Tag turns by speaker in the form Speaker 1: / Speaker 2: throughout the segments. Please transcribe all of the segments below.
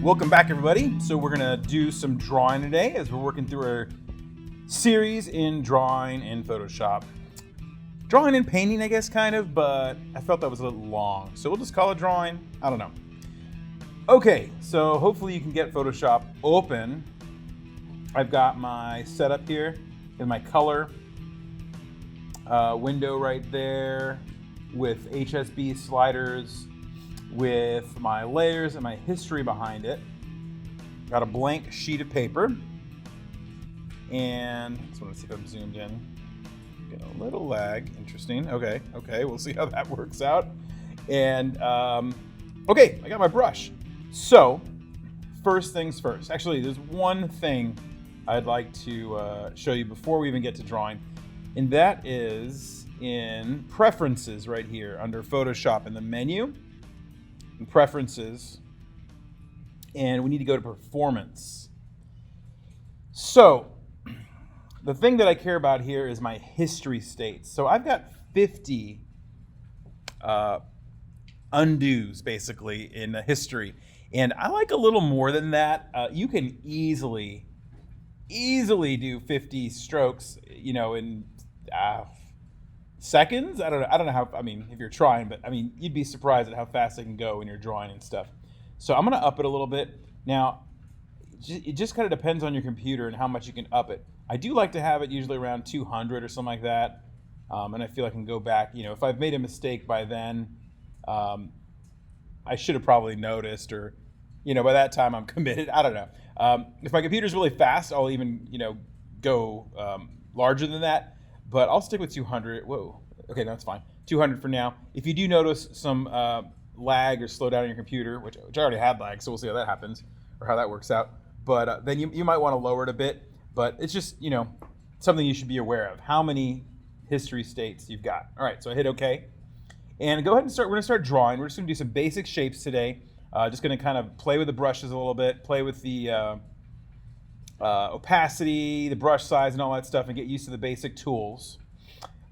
Speaker 1: Welcome back, everybody. So we're gonna do some drawing today as we're working through our series in drawing in Photoshop. Drawing and painting, I guess, kind of, but I felt that was a little long. So we'll just call it drawing. I don't know. Okay, so hopefully you can get Photoshop open. I've got my setup here in my color window right there with HSB sliders, with my layers and my history behind it. Got a blank sheet of paper. And I just want to see if I'm zoomed in. Getting a little lag. Interesting. Okay, we'll see how that works out. And okay, I got my brush. So first things first. Actually, there's one thing I'd like to show you before we even get to drawing. And that is in Preferences right here under Photoshop in the menu. In Preferences, and we need to go to Performance. So the thing that I care about here is my history states. So I've got 50 undos basically in the history, and I like a little more than that. You can easily do 50 strokes, you know, in seconds. I don't know how, I mean, if you're trying, but I mean, you'd be surprised at how fast it can go when you're drawing and stuff. So I'm gonna up it a little bit. Now, it just kind of depends on your computer and how much you can up it. I do like to have it usually around 200 or something like that. And I feel I can go back, you know, if I've made a mistake by then, I should have probably noticed, or, you know, by that time I'm committed. I don't know. If my computer's really fast, I'll even, you know, go larger than that. But I'll stick with 200. Whoa. Okay, that's fine. 200 for now. If you do notice some lag or slow down on your computer, which I already had lag, so we'll see how that happens or how that works out. But then you might want to lower it a bit. But it's just, you know, something you should be aware of. How many history states you've got. All right, so I hit OK. And go ahead and start. We're going to start drawing. We're just going to do some basic shapes today. Just going to kind of play with the brushes a little bit, play with the opacity, the brush size, and all that stuff, and get used to the basic tools.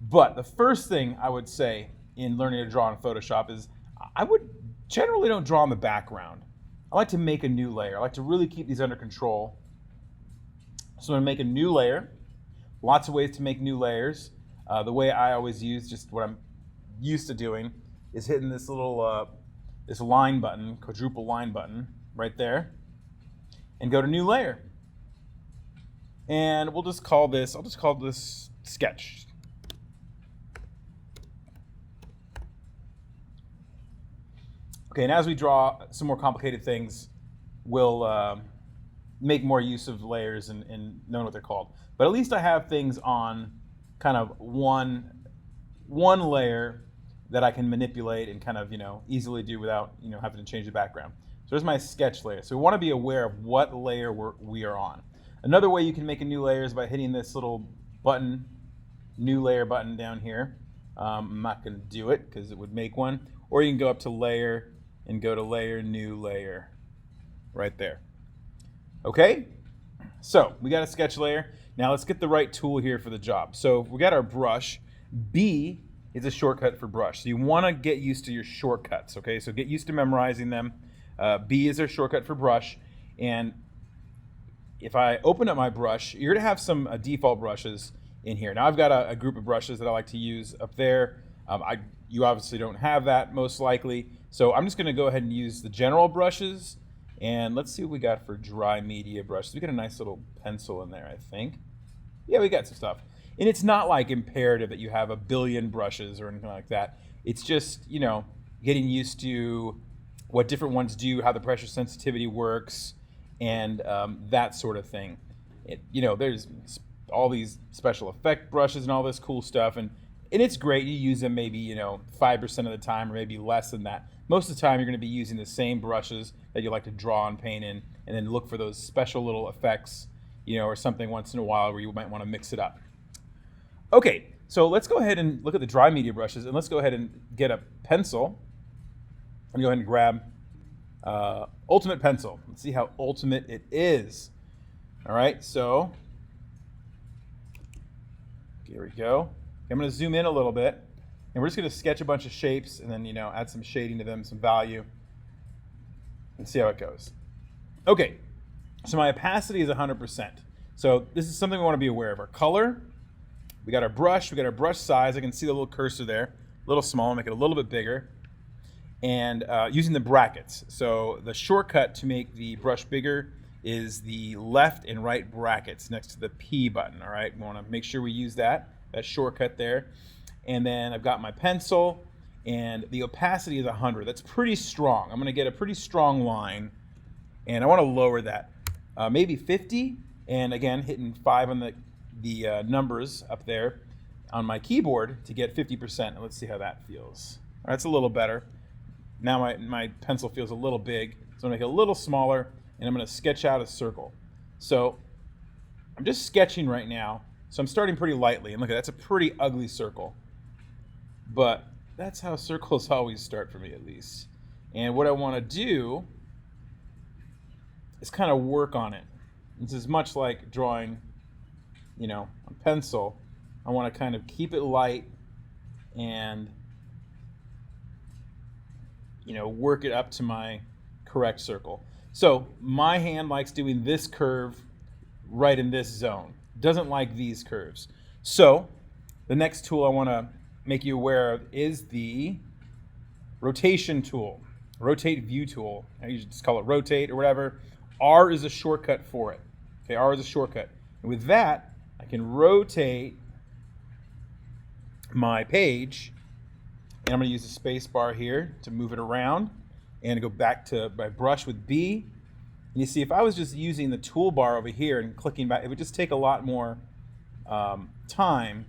Speaker 1: But the first thing I would say in learning to draw in Photoshop is I would generally don't draw in the background. I like to make a new layer. I like to really keep these under control. So I'm going to make a new layer. Lots of ways to make new layers. The way I always use, just what I'm used to doing, is hitting this little this line button, quadruple line button, right there, and go to New Layer. And we'll just call this, I'll just call this Sketch. Okay, and as we draw some more complicated things, we'll make more use of layers and knowing what they're called. But at least I have things on kind of one layer that I can manipulate and kind of, you know, easily do without, you know, having to change the background. So there's my sketch layer. So we want to be aware of what layer we are on. Another way you can make a new layer is by hitting this little button, New Layer button down here. I'm not going to do it because it would make one. Or you can go up to Layer and go to Layer, New Layer, right there. Okay, so we got a sketch layer. Now let's get the right tool here for the job. So we got our brush. B is a shortcut for brush. So you want to get used to your shortcuts, okay? So get used to memorizing them. B is our shortcut for brush. And if I open up my brush, you're gonna have some default brushes in here. Now I've got a group of brushes that I like to use up there. You obviously don't have that most likely. So I'm just gonna go ahead and use the general brushes. And let's see what we got for dry media brushes. We got a nice little pencil in there, I think. Yeah, we got some stuff. And it's not like imperative that you have a billion brushes or anything like that. It's just, you know, getting used to what different ones do, how the pressure sensitivity works, and that sort of thing. You know, there's all these special effect brushes and all this cool stuff, and it's great. You use them maybe, you know, 5% of the time or maybe less than that. Most of the time you're going to be using the same brushes that you like to draw and paint in, and then look for those special little effects, you know, or something once in a while where you might want to mix it up. Okay, so let's go ahead and look at the dry media brushes, and let's go ahead and get a pencil. I'm going to go ahead and grab Ultimate Pencil. Let's see how ultimate it is. All right, so here we go. I'm going to zoom in a little bit. And we're just going to sketch a bunch of shapes and then, add some shading to them, some value, and see how it goes. Okay, so my opacity is 100%. So this is something we want to be aware of. Our color, we got our brush size. I can see the little cursor there, a little small, make it a little bit bigger. And using the brackets. So the shortcut to make the brush bigger is the left and right brackets next to the P button, all right? We want to make sure we use that shortcut there. And then I've got my pencil, and the opacity is 100. That's pretty strong. I'm going to get a pretty strong line, and I want to lower that. Maybe 50, and again, hitting 5 on the numbers up there on my keyboard to get 50%. And let's see how that feels. All right, that's a little better. Now my pencil feels a little big, so I'm going to make it a little smaller, and I'm going to sketch out a circle. So I'm just sketching right now, so I'm starting pretty lightly. And look, that's a pretty ugly circle. But that's how circles always start for me, at least. And what I want to do is kind of work on it. This is much like drawing, on pencil. I want to kind of keep it light and, work it up to my correct circle. So my hand likes doing this curve right in this zone. Doesn't like these curves. So the next tool I want to make you aware of is the rotation tool, rotate view tool. You should just call it rotate or whatever. R is a shortcut for it. Okay, R is a shortcut. And with that, I can rotate my page, and I'm going to use the space bar here to move it around and go back to my brush with B. And you see, if I was just using the toolbar over here and clicking back, it would just take a lot more time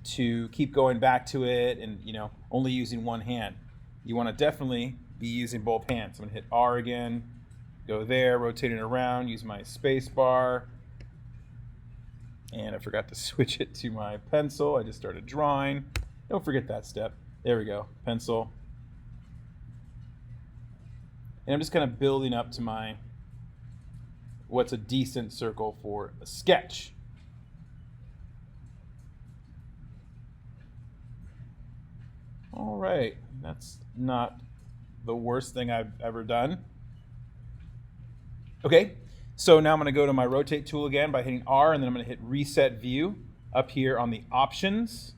Speaker 1: to keep going back to it and, only using one hand. You want to definitely be using both hands. I'm going to hit R again, go there, rotate it around, use my space bar. And I forgot to switch it to my pencil. I just started drawing. Don't forget that step. There we go, pencil. And I'm just kind of building up to what's a decent circle for a sketch. All right, that's not the worst thing I've ever done. Okay, so now I'm going to go to my rotate tool again by hitting R, and then I'm going to hit reset view up here on the options,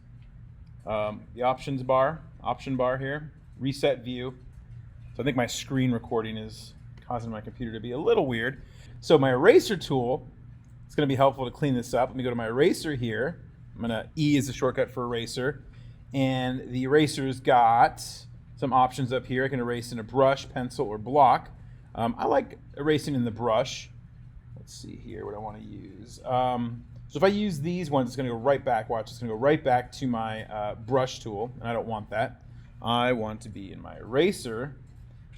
Speaker 1: option bar here, reset view. So I think my screen recording is causing my computer to be a little weird. So my eraser tool, it's going to be helpful to clean this up. Let me go to my eraser here. E is the shortcut for eraser. And the eraser's got some options up here. I can erase in a brush, pencil, or block. I like erasing in the brush. Let's see here what I want to use. So if I use these ones, it's going to go right back. Watch, it's going to go right back to my brush tool, and I don't want that. I want to be in my eraser,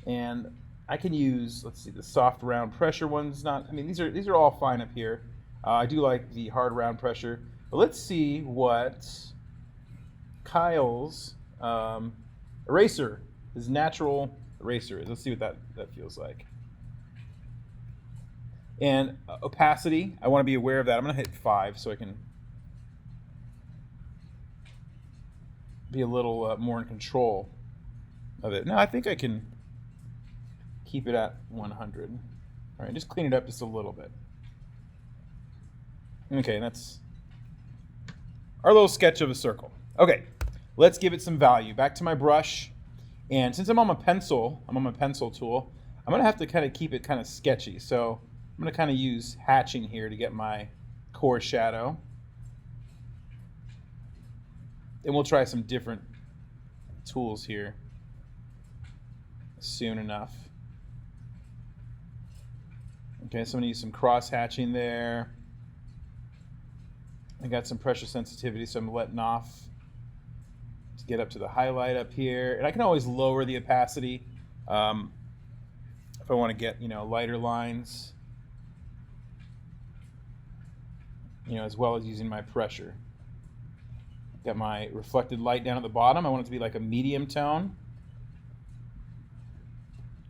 Speaker 1: and I can use, let's see, the soft round pressure ones. These are all fine up here. I do like the hard round pressure, but let's see what Kyle's eraser, his natural eraser is. Let's see what that feels like. And opacity, I want to be aware of that. I'm going to hit 5 so I can be a little more in control of it. No, I think I can keep it at 100. All right, just clean it up just a little bit. Okay, that's our little sketch of a circle. Okay, let's give it some value. Back to my brush. And since I'm on my pencil tool, I'm going to have to kind of keep it kind of sketchy. So I'm going to kind of use hatching here to get my core shadow. And we'll try some different tools here soon enough. Okay, so I'm going to use some cross hatching there. I got some pressure sensitivity, so I'm letting off to get up to the highlight up here. And I can always lower the opacity if I want to get, lighter lines, as well as using my pressure. Got my reflected light down at the bottom. I want it to be like a medium tone.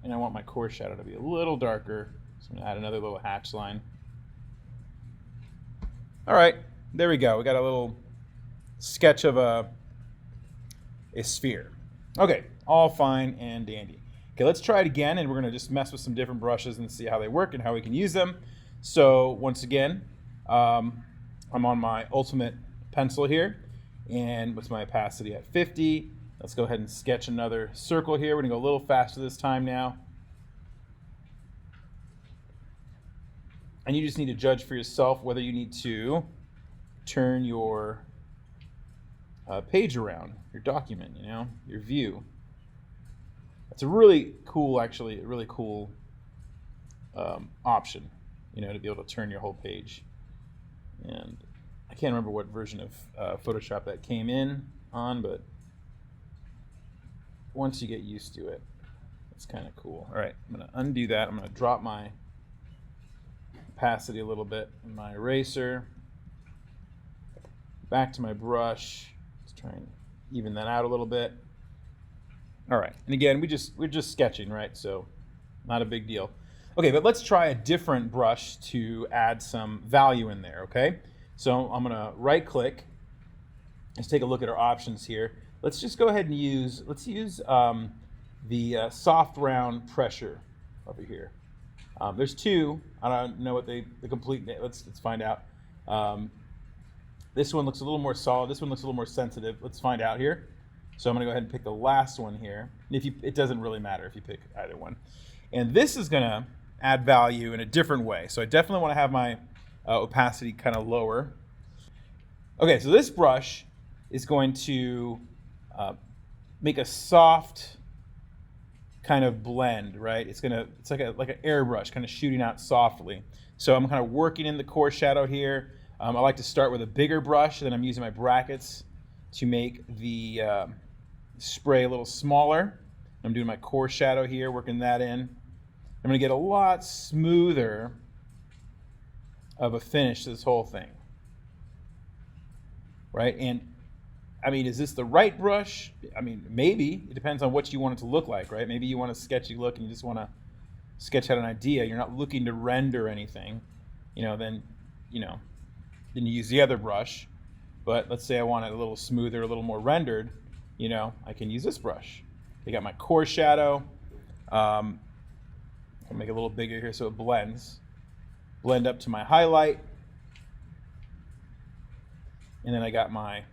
Speaker 1: And I want my core shadow to be a little darker. So I'm going to add another little hatch line. All right, there we go. We got a little sketch of a a sphere. Okay, all fine and dandy. Okay, let's try it again, and we're gonna just mess with some different brushes and see how they work and how we can use them. So once again, I'm on my Ultimate pencil here, and what's my opacity at 50? Let's go ahead and sketch another circle here. We're gonna go a little faster this time now. And you just need to judge for yourself whether you need to turn your page around, your document, your view. It's a really cool, actually, a really cool option, to be able to turn your whole page. And I can't remember what version of Photoshop that came in on, but once you get used to it, it's kind of cool. All right, I'm going to undo that. I'm going to drop my opacity a little bit in my eraser. Back to my brush. Let's try and even that out a little bit. All right, and again, we're just sketching, right? So not a big deal. Okay, but let's try a different brush to add some value in there, okay? So I'm gonna right click. Let's take a look at our options here. Let's just go ahead and use the soft round pressure over here. There's two. I don't know what the complete name. Let's find out. This one looks a little more solid. This one looks a little more sensitive. Let's find out here. So I'm going to go ahead and pick the last one here. And it doesn't really matter if you pick either one. And this is going to add value in a different way. So I definitely want to have my opacity kind of lower. Okay, so this brush is going to make a soft kind of blend, right? It's like an airbrush kind of shooting out softly. So I'm kind of working in the core shadow here. I like to start with a bigger brush, and then I'm using my brackets to make the spray a little smaller. I'm doing my core shadow here, working that in. I'm going to get a lot smoother of a finish to this whole thing, right? And I mean, is this the right brush? I mean, maybe. It depends on what you want it to look like, right? Maybe you want a sketchy look and you just want to sketch out an idea. You're not looking to render anything, then you use the other brush. But let's say I want it a little smoother, a little more rendered, I can use this brush. I got my core shadow. I'll make it a little bigger here so it blends. Blend up to my highlight. And then I got my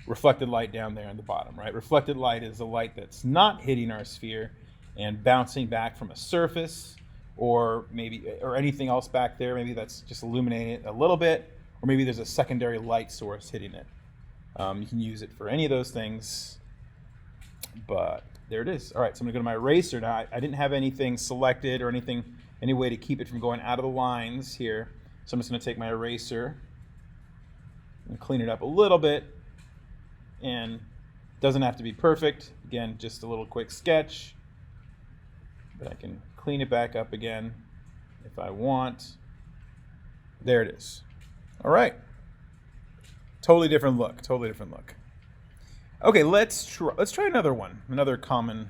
Speaker 1: reflected light down there on the bottom, right? Reflected light is the light that's not hitting our sphere and bouncing back from a surface or anything else back there. Maybe that's just illuminating it a little bit, or maybe there's a secondary light source hitting it. You can use it for any of those things, but there it is. All right, so I'm gonna go to my eraser now. I didn't have anything selected or any way to keep it from going out of the lines here. So I'm just gonna take my eraser and clean it up a little bit. And it doesn't have to be perfect. Again, just a little quick sketch. But I can clean it back up again if I want. There it is. All right. Totally different look. Totally different look. Okay, let's try another one. Another common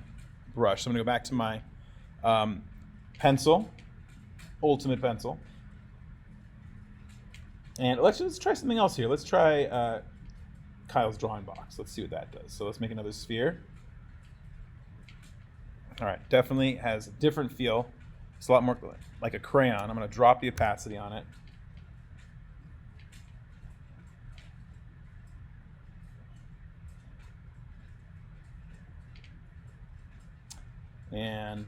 Speaker 1: brush. So I'm gonna go back to my pencil, Ultimate pencil, and let's try something else here. Let's try Kyle's drawing box. Let's see what that does. So let's make another sphere. All right, definitely has a different feel. It's a lot more like a crayon. I'm going to drop the opacity on it. And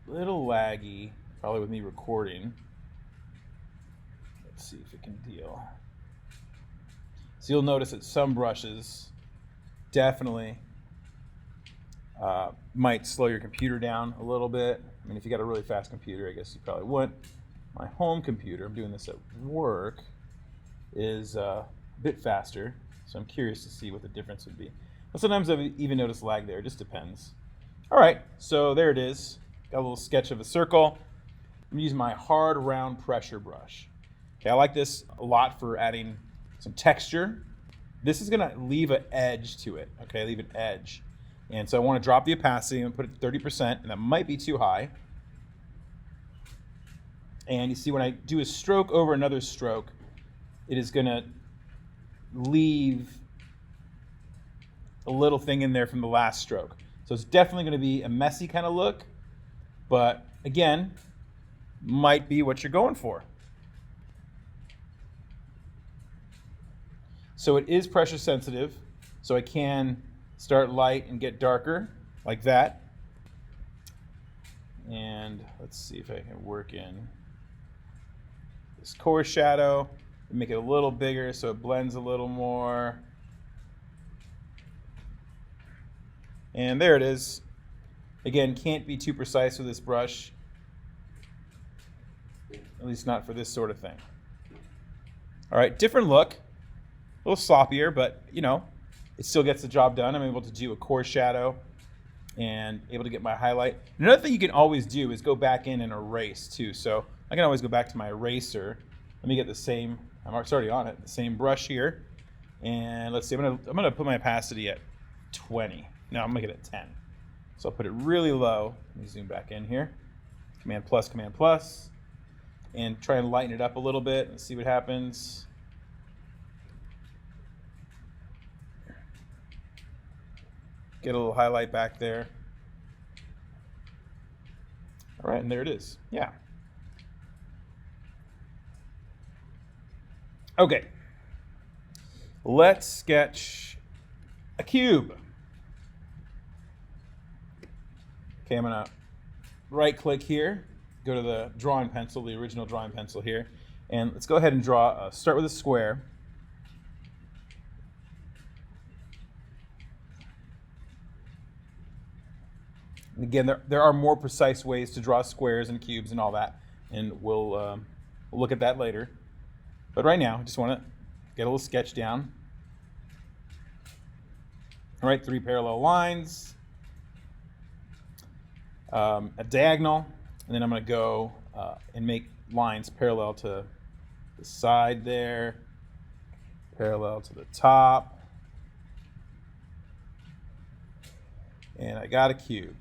Speaker 1: a little laggy, probably with me recording. Let's see if it can deal. So you'll notice that some brushes definitely might slow your computer down a little bit. I mean, if you got a really fast computer, I guess you probably wouldn't. My home computer, I'm doing this at work, is a bit faster, so I'm curious to see what the difference would be. But sometimes I've even noticed lag there, it just depends. All right, so there it is. Got a little sketch of a circle. I'm gonna use my hard round pressure brush. Okay, I like this a lot for adding some texture. This is gonna leave an edge to it, okay, leave an edge. And so I wanna drop the opacity and put it to 30%, and that might be too high. And you see when I do a stroke over another stroke, it is gonna leave a little thing in there from the last stroke. So it's definitely going to be a messy kind of look, but again, might be what you're going for. So it is pressure sensitive, so I can start light and get darker like that. And let's see if I can work in this core shadow and make it a little bigger so it blends a little more. And there it is. Again, can't be too precise with this brush, at least not for this sort of thing. All right, different look, a little sloppier, but you know, it still gets the job done. I'm able to do a core shadow and able to get my highlight. Another thing you can always do is go back in and erase too. So I can always go back to my eraser. Let me get the same, it's already on it, the same brush here. And let's see, I'm gonna put my opacity at 20. No, I'm gonna get it at 10. So I'll put it really low. Let me zoom back in here. Command plus, and try and lighten it up a little bit and see what happens. Get a little highlight back there. All right, and there it is. Yeah. Okay. Let's sketch a cube. Okay, I'm gonna right click here, go to the drawing pencil, the original drawing pencil here, and let's go ahead and draw, start with a square. And again, there are more precise ways to draw squares and cubes and all that, and we'll look at that later. But right now, I just want to get a little sketch down. All right, 3 parallel lines, a diagonal, and then I'm going to go and make lines parallel to the side there, parallel to the top, and I got a cube.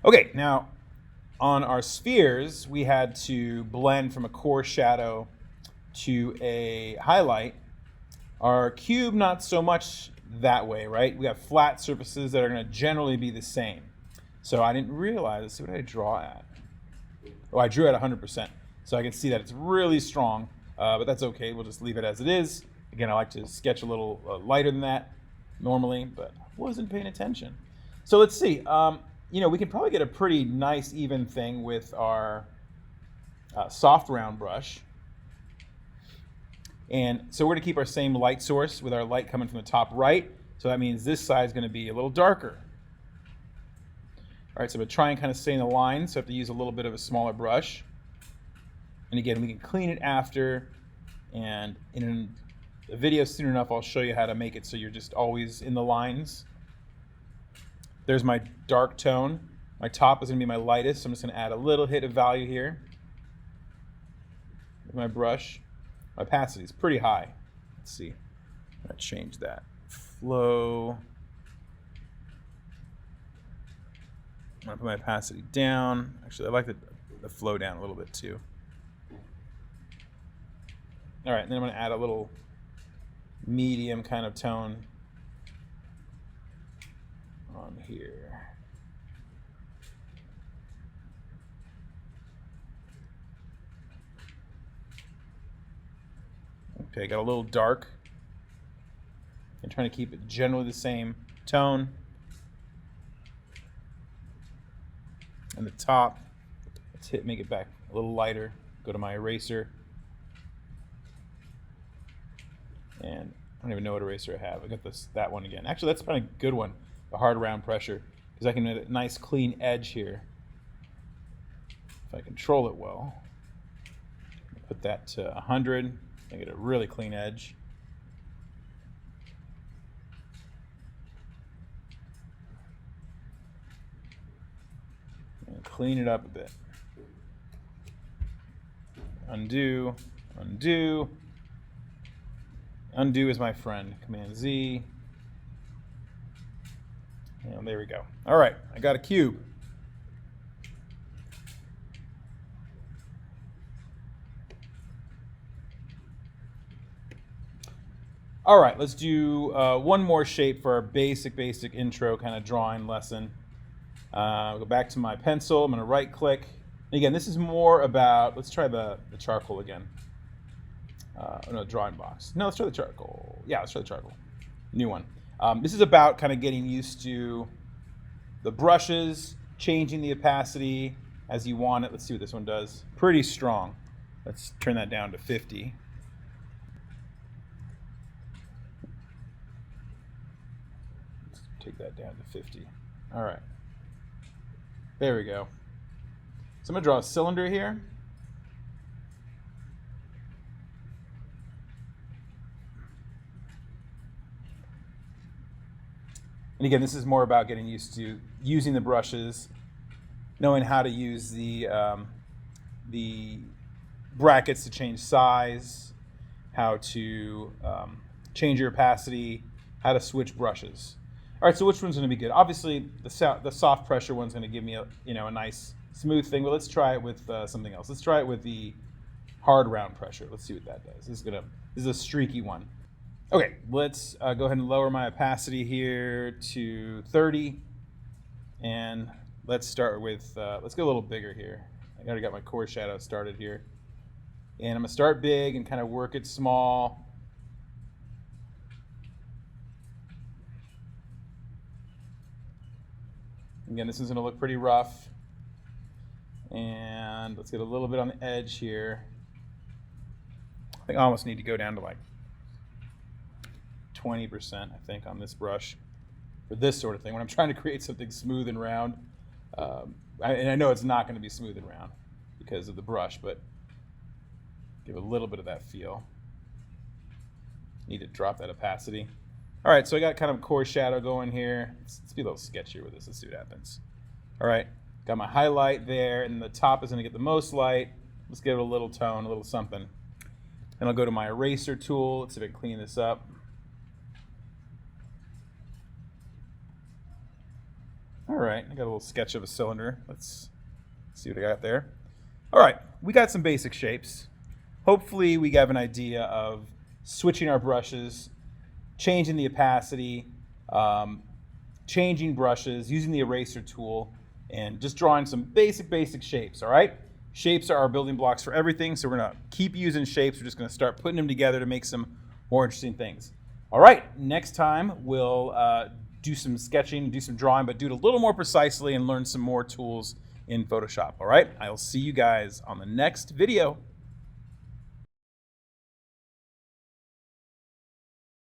Speaker 1: Okay, now on our spheres, we had to blend from a core shadow to a highlight. Our cube, not so much that way, right? We have flat surfaces that are going to generally be the same. So I didn't realize, let's see what I draw at. Oh, I drew at 100%. So I can see that it's really strong, but that's okay. We'll just leave it as it is. Again, I like to sketch a little lighter than that normally, but I wasn't paying attention. So let's see. You know, we can probably get a pretty nice even thing with our soft round brush. And so we're going to keep our same light source with our light coming from the top right. So that means this side is going to be a little darker. All right, so I'm going to try and kind of stay in the line, so I have to use a little bit of a smaller brush. And again, we can clean it after, and in a video soon enough, I'll show you how to make it so you're just always in the lines. There's my dark tone. My top is going to be my lightest, so I'm just going to add a little hit of value here with my brush. My opacity is pretty high. Let's see. I'm going to change that. Flow. I'm going to put my opacity down. Actually, I like the flow down a little bit too. All right, and then I'm going to add a little medium kind of tone on here. Okay, got a little dark. I'm trying to keep it generally the same tone. And the top, let's make it back a little lighter. Go to my eraser. And I don't even know what eraser I have. I got that one again. Actually, that's probably a good one, the hard round pressure, because I can get a nice clean edge here. If I control it well. Put that to 100. I get a really clean edge. And clean it up a bit. Undo, undo. Undo is my friend. Command Z. And there we go. All right, I got a cube. All right, let's do one more shape for our basic intro kind of drawing lesson. Go back to my pencil. I'm going to right click. Again, this is more about, let's try the charcoal again. No, drawing box. No, let's try the charcoal. Yeah, let's try the charcoal. New one. This is about kind of getting used to the brushes, changing the opacity as you want it. Let's see what this one does. Pretty strong. Let's turn that down to 50. Let's take that down to 50. All right. There we go. So I'm going to draw a cylinder here. And again, this is more about getting used to using the brushes, knowing how to use the brackets to change size, how to change your opacity, how to switch brushes. All right, so which one's going to be good? Obviously, the soft pressure one's going to give me a nice smooth thing, but let's try it with something else. Let's try it with the hard round pressure. Let's see what that does. This is a streaky one. Okay, let's go ahead and lower my opacity here to 30, and let's start with let's get a little bigger here. I already got my core shadow started here, and I'm gonna start big and kind of work it small. Again, this is gonna look pretty rough, and let's get a little bit on the edge here. I think I almost need to go down to like 20%, I think, on this brush for this sort of thing when I'm trying to create something smooth and round. And I know it's not going to be smooth and round because of the brush, but give a little bit of that feel. Need to drop that opacity. All right, so I got kind of core shadow going here. Let's be a little sketchier with this. Let's see what happens. All right, got my highlight there, and the top is going to get the most light. Let's give it a little tone, a little something. Then I'll go to my eraser tool. Let's see if I can clean this up. All right, I got a little sketch of a cylinder. Let's see what I got there. All right, we got some basic shapes. Hopefully we have an idea of switching our brushes, changing the opacity, changing brushes, using the eraser tool, and just drawing some basic shapes, all right? Shapes are our building blocks for everything, so we're gonna keep using shapes. We're just gonna start putting them together to make some more interesting things. All right, next time we'll do some sketching, do some drawing, but do it a little more precisely and learn some more tools in Photoshop. All right, I'll see you guys on the next video.